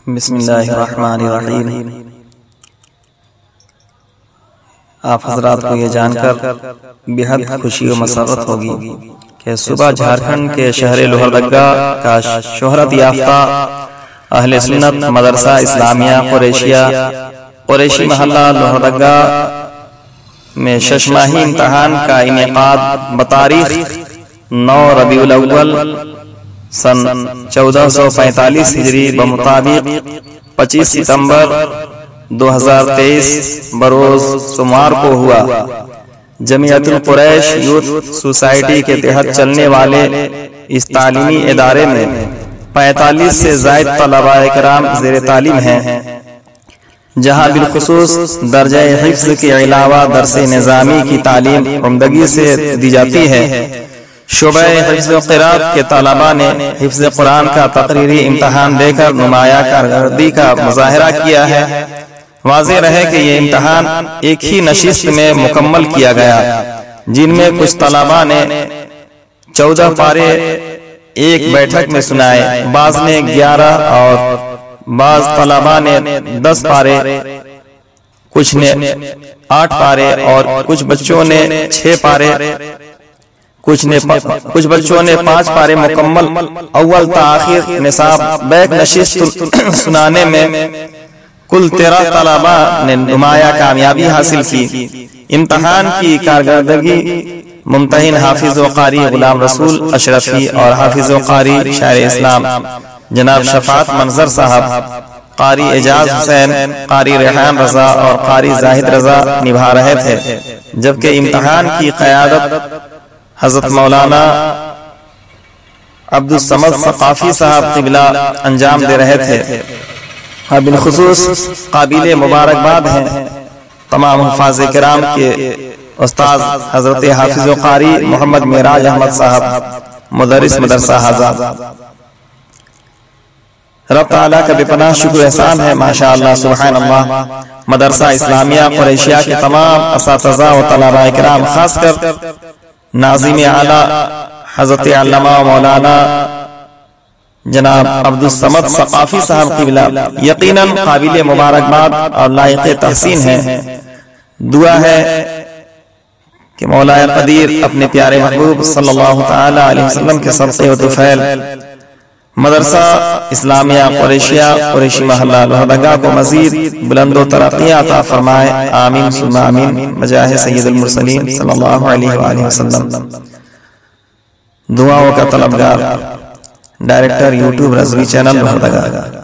بسم اللہ الرحمن الرحیم۔ آپ حضرات کو یہ جان کر بہت خوشی و مسرت ہوگی کہ صبح جھارکھنڈ کے شہر لوہردگا کا شہرت یافتہ اہل سنت مدرسہ اسلامیہ قریشی محلہ لوہردگا میں شش ماہی امتحان کا انعقاد بتاریخ 9 ربیع الاول سن 1445 ہجری بمطابق 25 ستمبر 2023 بروز سوموار کو ہوا۔ جمعیت القریش یوتھ سوسائٹی کے تحت چلنے والے اس تعلیمی ادارے میں 45 سے زائد طلباء کرام زیر تعلیم ہیں، جہاں بالخصوص درجہ حفظ کے علاوہ درس نظامی کی تعلیم عمدگی سے دی جاتی ہے۔ شعبہ حفظ و قرات کے طلباء نے حفظ قرآن کا تقریری امتحان دے کر نمایاں کارکردگی کا مظاہرہ کیا ہے۔ واضح رہے کہ یہ امتحان ایک ہی نشست میں مکمل کیا گیا، جن میں کچھ طلباء نے 14 پارے ایک بیٹھک میں سنائے، بعض نے 11 اور بعض طلباء نے 10 پارے، کچھ نے 8 پارے اور کچھ بچوں نے 6 پارے، کچھ بچوں نے 5 پارے مکمل اول تا آخر نصاب بیک نشست سنانے میں کل 13 طلباء نے نمایاں کامیابی حاصل کی۔ امتحان کی کارکردگی ممتحن حافظ و قاری غلام رسول اشرفی اور حافظ و قاری شاعر اسلام جناب شفاعت منظر صاحب، قاری اعجاز حسین، قاری ریحان رضا اور قاری زاہد رضا نبھا رہے تھے، جبکہ امتحان کی قیادت حضرت مولانا عبدالصمد ثقافی صاحب قبلہ انجام دے رہے تھے۔ اور بالخصوص قابل مبارکباد ہیں تمام حفاظ کرام کے استاد حضرت حافظ و قاری محمد معراج احمد صاحب، مدرس مدرسہ حضا۔ رب تعالیٰ کا بے پناہ شکر احسان ہے، ماشاءاللہ سبحان اللہ۔ مدرسہ اسلامیہ قریشیہ کے تمام اساتذہ و طلباء کرام، خاص کر ناظم اعلیٰ حضرت علامہ مولانا جناب عبدالصمد ثقافی صاحب قبلہ، یقیناً قابل مبارکباد اور لائق تحسین ہے۔ دعا ہے کہ مولا قدیر اپنے پیارے محبوب صلی اللہ تعالی علیہ وسلم کے صدقے و طفیل مدرسہ اسلامیہ قریشی محلہ لوہردگا کو مزید بلند و ترقی عطا فرمائے، آمین ثم آمین، بجاہ سید المرسلین صلی اللہ علیہ وآلہ وسلم۔ دعاؤں کا طلبگار، ڈائریکٹر یوٹیوب رضوی چینل لوہردگا۔